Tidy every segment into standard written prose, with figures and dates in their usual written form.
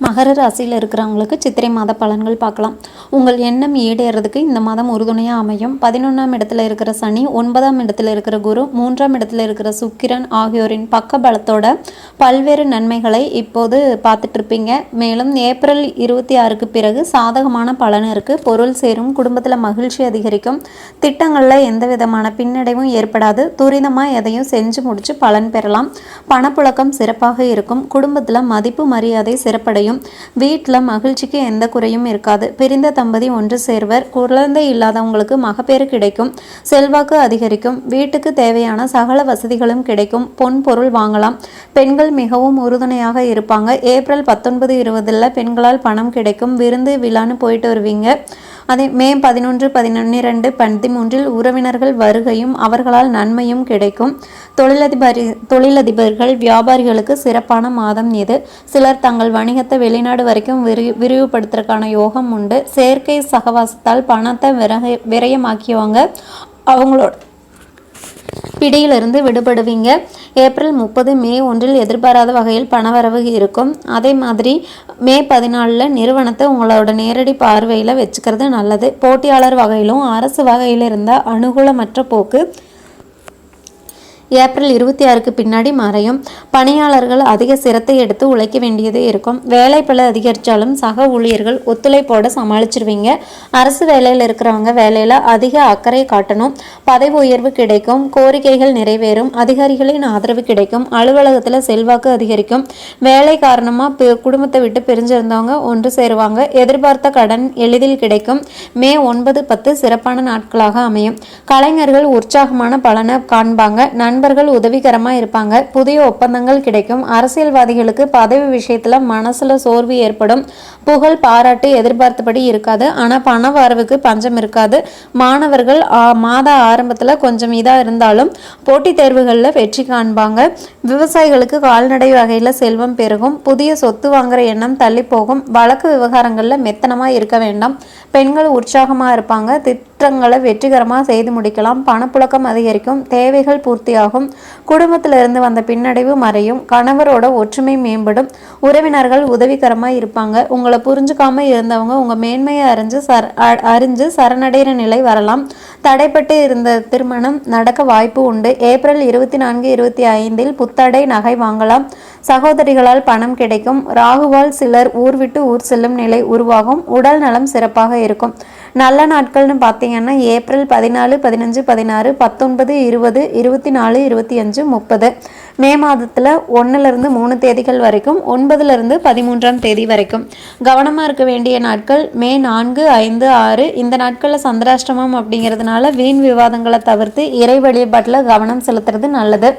மகர ராசியில் இருக்கிறவங்களுக்கு சித்திரை மாத பலன்கள் பார்க்கலாம். உங்கள் எண்ணம் ஈடேறதுக்கு இந்த மாதம் உறுதுணையாக அமையும். 11ஆம் இடத்துல இருக்கிற சனி, 9ஆம் இடத்துல இருக்கிற குரு, 3ஆம் இடத்துல இருக்கிற சுக்கிரன் ஆகியோரின் பக்க பலத்தோட பல்வேறு நன்மைகளை இப்போது பார்த்துட்டு இருப்பீங்க. மேலும் ஏப்ரல் 26க்கு பிறகு சாதகமான பலன் இருக்குது. பொருள் சேரும், குடும்பத்தில் மகிழ்ச்சி அதிகரிக்கும், திட்டங்களில் எந்த விதமான பின்னடைவும் ஏற்படாது. துரிதமாக எதையும் செஞ்சு முடிச்சு பலன் பெறலாம். பணப்புழக்கம் சிறப்பாக இருக்கும். குடும்பத்தில் மதிப்பு மரியாதை சிறப்படையும். வீட்டில் மகிழ்ச்சிக்கு எந்த குறையும் இருக்காது. பிரிந்த தம்பதி ஒன்று சேர்வர். குழந்தை இல்லாதவங்களுக்கு மகப்பேறு கிடைக்கும். செல்வாக்கு அதிகரிக்கும். வீட்டுக்கு தேவையான சகல வசதிகளும் கிடைக்கும். பொன் பொருள் வாங்கலாம். பெண்கள் மிகவும் உறுதுணையாக இருப்பாங்க. ஏப்ரல் 19, 20 பெண்களால் பணம் கிடைக்கும். விருந்து விழான்னு போயிட்டு வருவீங்க. அதே மே 11, 12, 13 உறவினர்கள் வருகையும் அவர்களால் நன்மையும் கிடைக்கும். தொழிலதிபர்கள் வியாபாரிகளுக்கு சிறப்பான மாதம் இது. சிலர் தங்கள் வணிகத்தை வெளிநாடு வரைக்கும் விரிவுபடுத்துறதுக்கான யோகம் உண்டு. செயற்கை சகவாசத்தால் பணத்தை விரயமாக்கியவங்க அவங்களோட பிடியிலிருந்து விடுபடுவீங்க. ஏப்ரல் 30, மே 1 எதிர்பாராத வகையில் பணவரவு இருக்கும். அதே மாதிரி மே 14 நிறுவனத்தை உங்களோட நேரடி பார்வையில் வச்சுக்கிறது நல்லது. போட்டியாளர் வகையிலும் அரசு வகையில் இருந்த அனுகூலமற்ற போக்கு ஏப்ரல் 26க்கு பின்னாடி மறையும். பணியாளர்கள் அதிக சிரத்தை எடுத்து உழைக்க வேண்டியது இருக்கும். வேலைப்பளு அதிகரித்தாலும் சக ஊழியர்கள் ஒத்துழைப்போடு சமாளிச்சிருவீங்க. அரசு வேலையில் இருக்கிறவங்க வேலையில் அதிக அக்கறை காட்டணும். பதவி உயர்வு கிடைக்கும். கோரிக்கைகள் நிறைவேறும். அதிகாரிகளின் ஆதரவு கிடைக்கும். அலுவலகத்தில் செல்வாக்கு அதிகரிக்கும். வேலை காரணமாக குடும்பத்தை விட்டு பிரிஞ்சிருந்தவங்க ஒன்று சேருவாங்க. எதிர்பார்த்த கடன் எளிதில் கிடைக்கும். மே 9, 10 சிறப்பான நாட்களாக அமையும். கலைஞர்கள் உற்சாகமான பலனை காண்பாங்க. நண்பர்கள் உதவிகரமாக இருப்பாங்க. புதிய ஒப்பந்தங்கள் கிடைக்கும். அரசியல்வாதிகளுக்கு பதவி விஷயத்தில் மனசில் சோர்வு ஏற்படும். புகழ் பாராட்டு எதிர்பார்த்தபடி இருக்காது. ஆனால் பண வரவுக்கு பஞ்சம் இருக்காது. மாணவர்கள் மாத ஆரம்பத்தில் கொஞ்சம் இதாக இருந்தாலும் போட்டித் தேர்வுகளில் வெற்றி காண்பாங்க. விவசாயிகளுக்கு கால்நடை வகையில் செல்வம் பெருகும். புதிய சொத்து வாங்குற எண்ணம் தள்ளி போகும். வழக்கு விவகாரங்களில் மெத்தனமாக இருக்க வேண்டாம். பெண்கள் உற்சாகமாக இருப்பாங்க. திட்டங்களை வெற்றிகரமாக செய்து முடிக்கலாம். பணப்புழக்கம் அதிகரிக்கும். தேவைகள் பூர்த்தியாகும். குடும்பத்திலிருந்து வந்த பின்னடைவு மறையும். கணவரோட ஒற்றுமை மேம்படும். உறவினர்கள் உதவிகரமாக இருப்பாங்க. உங்களை புரிஞ்சுக்காம இருந்தவங்க உங்கள் மேன்மையை அறிஞ்சு சரணடைகிற நிலை வரலாம். தடைப்பட்டு இருந்த திருமணம் நடக்க வாய்ப்பு உண்டு. ஏப்ரல் 24, 25 புத்தடை நகை வாங்கலாம். சகோதரிகளால் பணம் கிடைக்கும். ராகுவால் சிலர் ஊர் விட்டு ஊர் செல்லும் நிலை உருவாகும். உடல் நலம் சிறப்பாக இருக்கும். நல்ல நாட்கள்னு பார்த்தீங்கன்னா ஏப்ரல் 14, 15, 16, 19, 20, 24, 25, 30. மே மாதத்தில் 1 3 தேதிகள் வரைக்கும், 9 13ஆம் தேதி வரைக்கும். கவனமாக இருக்க வேண்டிய நாட்கள் மே 4, 5, 6. இந்த நாட்களில் சந்திராஷ்டமம் அப்படிங்கிறதுனால வீண் விவாதங்களை தவிர்த்து இறை வழிபாட்டில் கவனம் செலுத்துறது நல்லது.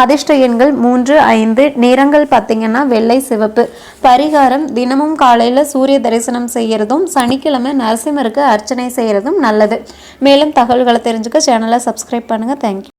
அதிர்ஷ்ட எண்கள் 3, 5. நிறங்கள் பார்த்தீங்கன்னா வெள்ளை, சிவப்பு. பரிகாரம் தினமும் காலையில் சூரிய தரிசனம் செய்கிறதும் சனிக்கிழமை நரசிம்மருக்கு அர்ச்சனை செய்கிறதும் நல்லது. மேலும் தகவல்களை தெரிஞ்சுக்க சேனலை சப்ஸ்கிரைப் பண்ணுங்கள். தேங்க்யூ.